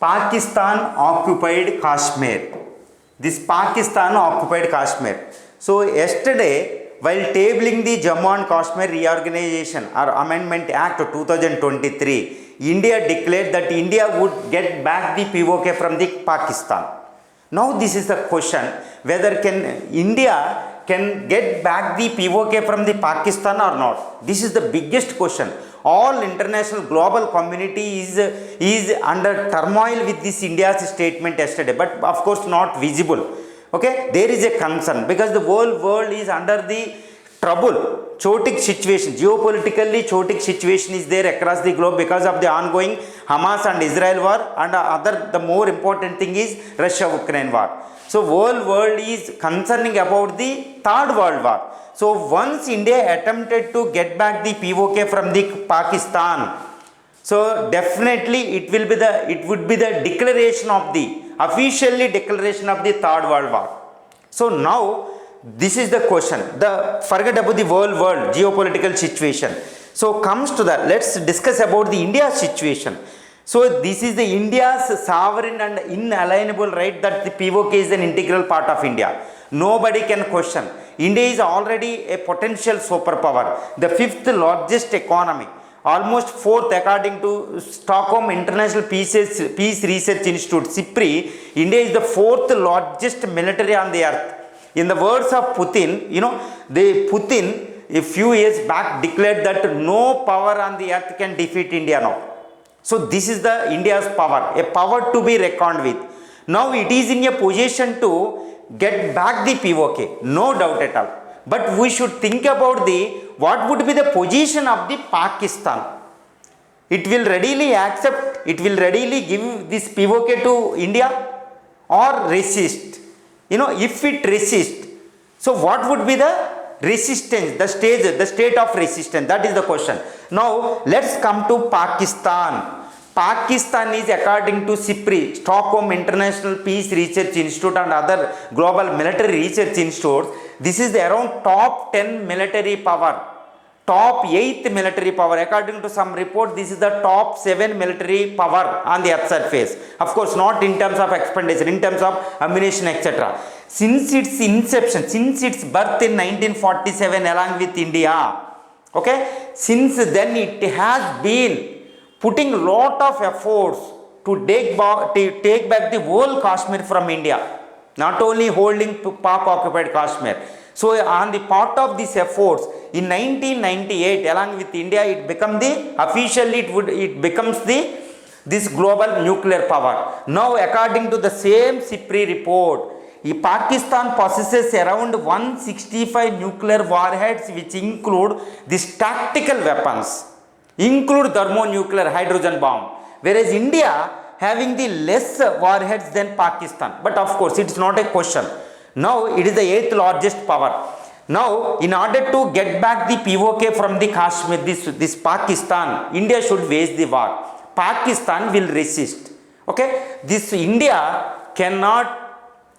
Pakistan occupied Kashmir. This Pakistan occupied Kashmir. So yesterday, while tabling the Jammu and Kashmir Reorganization or Amendment Act of 2023, India declared that India would get back the POK from the Pakistan. Now this is the question, whether India can get back the POK from the Pakistan or not. This is the biggest question. All international global community is under turmoil with this India's statement yesterday, but of course not visible. Okay, there is a concern because the whole world is under the trouble, chaotic situation, geopolitically chaotic situation is there across the globe because of the ongoing Hamas and Israel war, and the more important thing is Russia-Ukraine war. So whole world is concerning about the third world war. So once India attempted to get back the POK from the Pakistan, so definitely it would be the declaration of the officially declaration of the third world war. So now this is the question. Forget about the whole world geopolitical situation. So comes to that, let's discuss about the India situation. So this is the India's sovereign and inalienable right that the POK is an integral part of India. Nobody can question. India is already a potential superpower, the fifth largest economy, almost fourth according to Stockholm International Peace Research Institute, SIPRI. India is the fourth largest military on the earth. In the words of Putin, Putin a few years back declared that no power on the earth can defeat India now. So this is the India's power, a power to be reckoned with. Now it is in a position to get back the POK, no doubt at all. But we should think about what would be the position of the Pakistan. It will readily accept, it will readily give this POK to India or resist. If it resists, so what would be the resistance, the state of resistance? That is the question. Now let's come to Pakistan. Pakistan is, according to SIPRI, Stockholm International Peace Research Institute, and other global military research institutes, this is around top 10 military power, top 8th military power. According to some report, this is the top 7 military power on the earth surface. Of course, not in terms of expenditure, in terms of ammunition, etc. Since its inception, since its birth in 1947 along with India, okay, since then it has been putting lot of efforts to take back the whole Kashmir from India, not only holding Pak occupied Kashmir. So on the part of these efforts, in 1998 along with India, it becomes this global nuclear power. Now according to the same SIPRI report, Pakistan possesses around 165 nuclear warheads, which include these tactical weapons, include thermonuclear hydrogen bomb, whereas India having the less warheads than Pakistan. But of course it is not a question. Now it is the 8th largest power. Now in order to get back the POK from the Kashmir, this Pakistan, India should wage the war. Pakistan will resist. Okay, this India cannot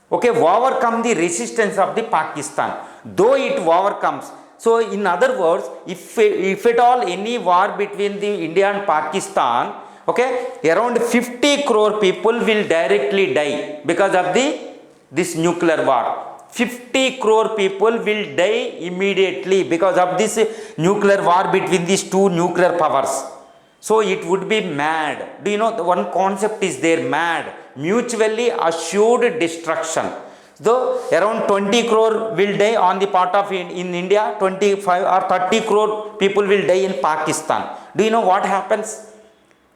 overcome the resistance of the Pakistan, though it overcomes. So in other words, if at all any war between the India and Pakistan, around 50 crore people will directly die because of this nuclear war. 50 crore people will die immediately because of this nuclear war between these two nuclear powers. So it would be mad. Do you know, one concept is there, mad, mutually assured destruction. Though around 20 crore will die on the part of in India, 25 or 30 crore people will die in Pakistan. Do you know what happens?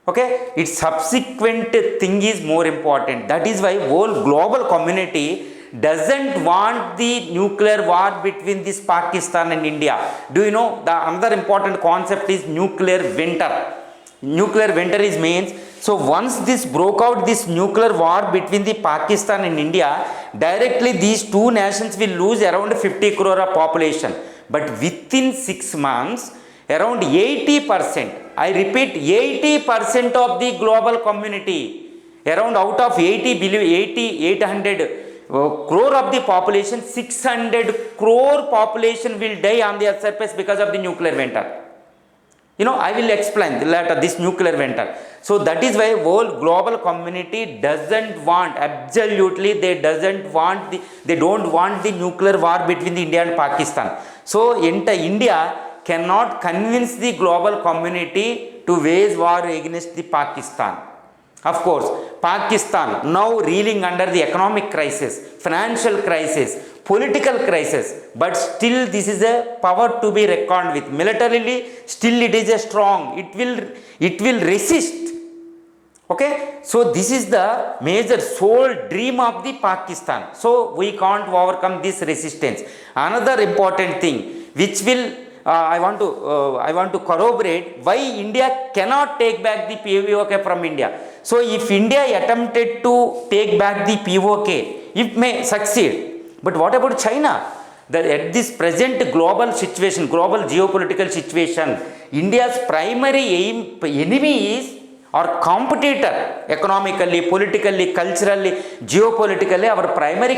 Okay, its subsequent thing is more important. That is why whole global community doesn't want the nuclear war between this Pakistan and India. Do you know the another important concept is nuclear winter? Nuclear winter is means, so once this broke out, this nuclear war between the Pakistan and India, directly these two nations will lose around 50 crore of population. But within 6 months, around 80%, I repeat, 80% of the global community, around out of 800 crore of the population, 600 crore population will die on the earth surface because of the nuclear winter. I will explain later this nuclear winter. So that is why whole global community doesn't want, absolutely they don't want the nuclear war between the India and Pakistan. So India cannot convince the global community to wage war against the Pakistan. Of course, Pakistan now reeling under the economic crisis, financial crisis, political crisis, but still this is a power to be reckoned with. Militarily, still it is a strong. It will resist. Okay, so this is the major sole dream of the Pakistan. So we can't overcome this resistance. Another important thing, which will I want to corroborate why India cannot take back the POK from India. So if India attempted to take back the POK, it may succeed. But what about China? At this present global situation, global geopolitical situation, India's primary enemy is or competitor, economically, politically, culturally, geopolitically, our primary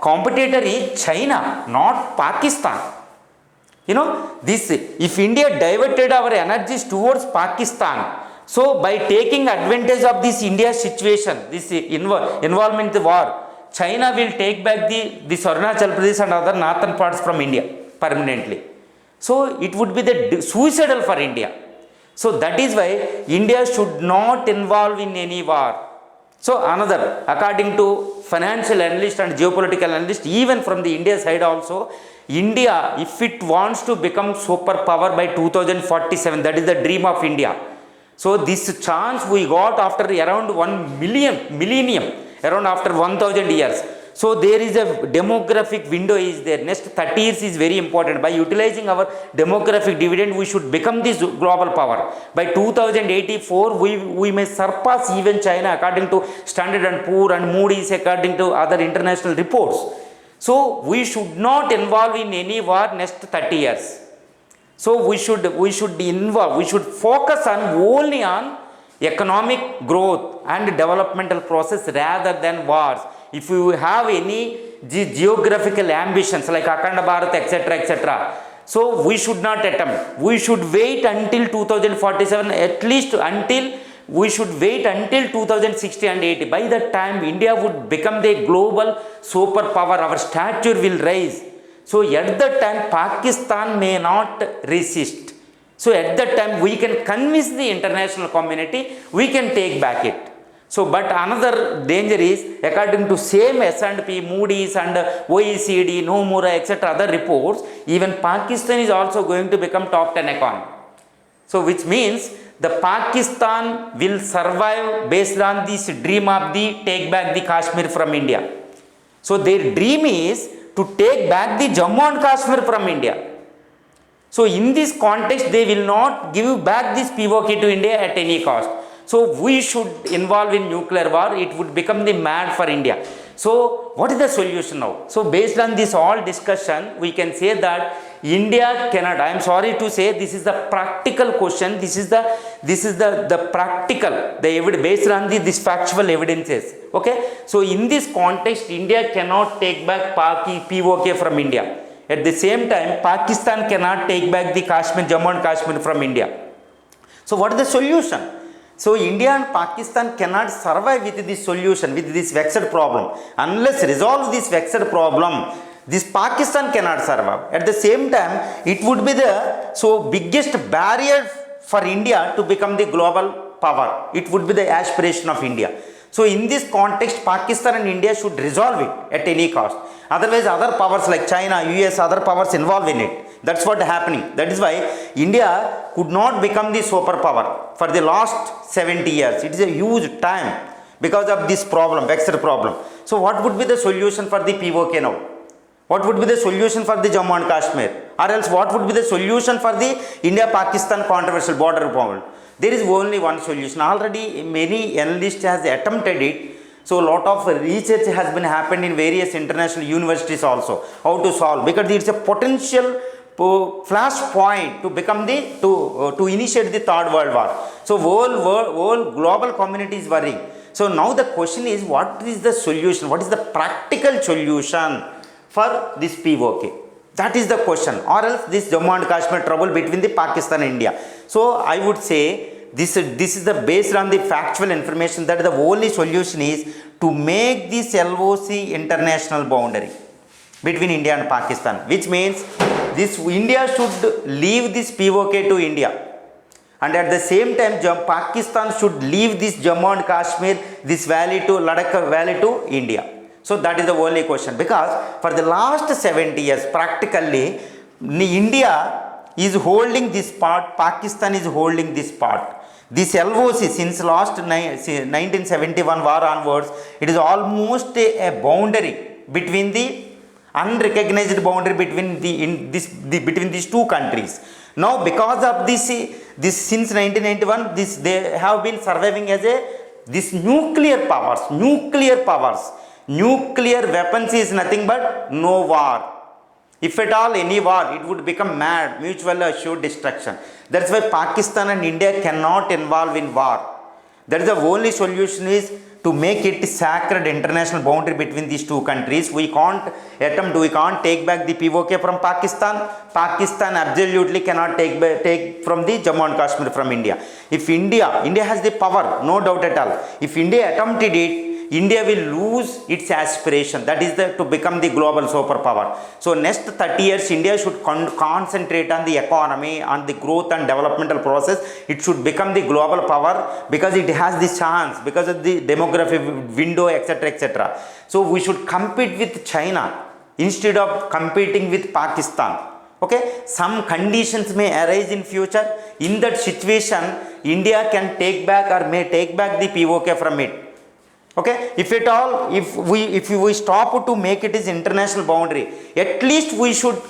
competitor is China, not Pakistan. If India diverted our energies towards Pakistan, so by taking advantage of this India situation, this involvement in the war, China will take back the Arunachal Pradesh and other northern parts from India permanently. So it would be the suicidal for India. So that is why India should not involve in any war. So another, according to financial analyst and geopolitical analyst, even from the India side also, India, if it wants to become superpower by 2047, that is the dream of India. So this chance we got after around 1 millennium, around after 1000 years. So there is a demographic window is there. Next 30 years is very important. By utilizing our demographic dividend, we should become this global power. By 2084, we may surpass even China according to Standard & Poor and Moody's according to other international reports. So we should not involve in any war next 30 years. So we should focus only on economic growth and developmental process rather than wars. If you have any geographical ambitions like Akhanda Bharat, etc., so we should not attempt. We should wait until 2047, at least we should wait until 2060 and 80. By that time, India would become the global superpower. Our stature will rise. So at that time, Pakistan may not resist. So at that time, we can convince the international community, we can take back it. So, but another danger is, according to same S&P, Moody's and OECD, Nomura, etc., other reports, even Pakistan is also going to become top 10 economy. So, which means the Pakistan will survive based on this dream of the take back the Kashmir from India. So, their dream is to take back the Jammu and Kashmir from India. So, in this context, they will not give back this POK to India at any cost. So, we should involve in nuclear war. It would become the mad for India. So, what is the solution now? So, based on this all discussion, we can say that India cannot. I am sorry to say, this is the practical question. This is the practical, the evidence based on this factual evidences. Okay. So, in this context, India cannot take back POK from India. At the same time, Pakistan cannot take back the Kashmir, Jammu and Kashmir from India. So, what is the solution? So, India and Pakistan cannot survive with this solution, with this vexed problem. Unless resolve this vexed problem, this Pakistan cannot survive. At the same time, it would be the biggest barrier for India to become the global power. It would be the aspiration of India. So, in this context, Pakistan and India should resolve it at any cost. Otherwise, other powers like China, US, other powers involved in it. That's what happening. That is why India could not become the superpower for the last 70 years. It is a huge time because of this problem, vexed problem. So, what would be the solution for the POK now? What would be the solution for the Jammu and Kashmir? Or else what would be the solution for the India-Pakistan controversial border problem? There is only one solution. Already many analysts has attempted it. So, a lot of research has been happened in various international universities also. How to solve? Because it's a potential flashpoint to become to initiate the third world war. So, whole global community is worrying. So, now the question is, what is the solution? What is the practical solution for this POK? That is the question. Or else this Jammu and Kashmir trouble between the Pakistan and India. So I would say this is the based on the factual information that the only solution is to make this LOC international boundary between India and Pakistan, which means this India should leave this POK to India, and at the same time Pakistan should leave this Jammu and Kashmir, this valley to Ladakh valley to India. So that is the only question, because for the last 70 years practically India is holding this part, Pakistan is holding this part. This LOC since last 1971 war onwards, it is almost a boundary between the unrecognized boundary between between these two countries. Now because of this since 1991 they have been surviving as this nuclear powers. Nuclear weapons is nothing but no war. If at all any war, it would become mad, mutual assured destruction. That's why Pakistan and India cannot involve in war. That is the only solution is to make it sacred international boundary between these two countries. We can't take back the POK from Pakistan. Pakistan absolutely cannot take from the Jammu and Kashmir from India. If India has the power, no doubt at all. If India attempted it, India will lose its aspiration, that is to become the global superpower. So next 30 years India should concentrate on the economy, on the growth and developmental process. It should become the global power because it has the chance, because of the demographic window, etc. So we should compete with China instead of competing with Pakistan. Okay, some conditions may arise in future. In that situation India can take back or may take back the POK from it. Okay, if at all, if we stop to make it as international boundary, at least we should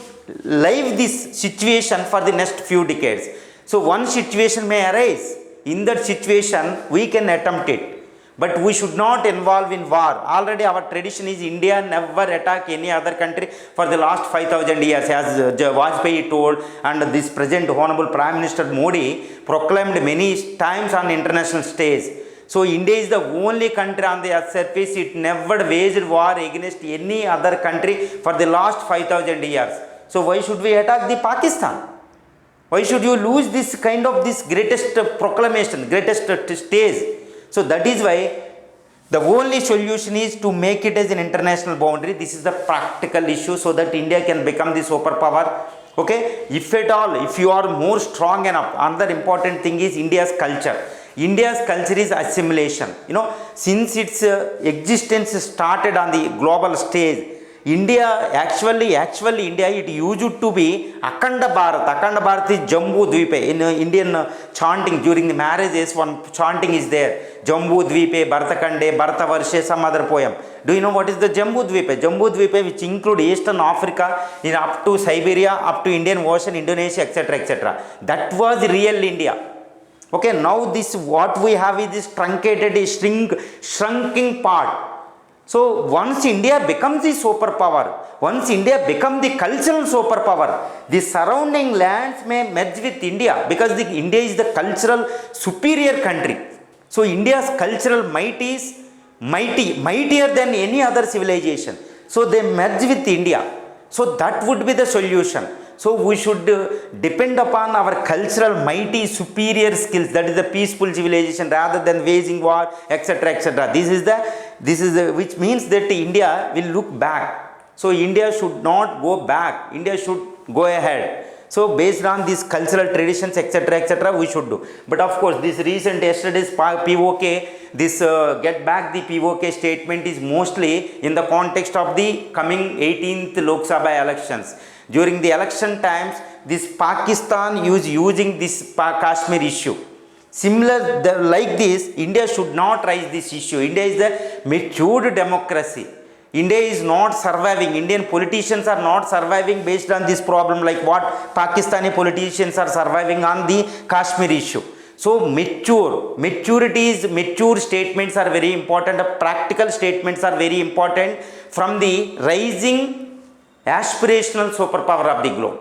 live this situation for the next few decades. So one situation may arise. In that situation we can attempt it, but we should not involve in war. Already our tradition is India never attack any other country for the last 5,000 years, as Vajpayee told, and this present Honorable Prime Minister Modi proclaimed many times on international stage. So India is the only country on the earth surface, it never waged war against any other country for the last 5,000 years. So why should we attack the Pakistan? Why should you lose this kind of this greatest proclamation, greatest stage? So that is why the only solution is to make it as an international boundary. This is the practical issue, so that India can become the superpower. Okay, if at all, if you are more strong enough, another important thing is India's culture. India's culture is assimilation. Since its existence started on the global stage, India actually India, it used to be Akhanda Bharat. Akhanda Bharat is Jambu Dvipe. In Indian chanting during the marriages, one chanting is there. Jambu Dvipe, Bharatakande, Bharatavarshe, some other poem. Do you know what is the Jambu Dvipe? Jambu Dvipe, which include Eastern Africa, up to Siberia, up to Indian Ocean, Indonesia, etc. That was real India. Okay, now this what we have is this truncated, shrinking part. So once India becomes the superpower, once India becomes the cultural superpower, the surrounding lands may merge with India, because India is the cultural superior country. So India's cultural might is mightier than any other civilization. So they merge with India. So that would be the solution. So we should depend upon our cultural mighty superior skills, that is the peaceful civilization, rather than waging war, etc. This is which means that India will look back. So India should not go back, India should go ahead. So based on these cultural traditions, etc. we should do. But of course this recent yesterday's POK, this get back the POK statement is mostly in the context of the coming 18th Lok Sabha elections. During the election times, this Pakistan is using this Kashmir issue. Like this, India should not raise this issue. India is the matured democracy. India is not surviving. Indian politicians are not surviving based on this problem, like what Pakistani politicians are surviving on the Kashmir issue. So mature statements are very important. Practical statements are very important from the rising aspirational superpower of the globe.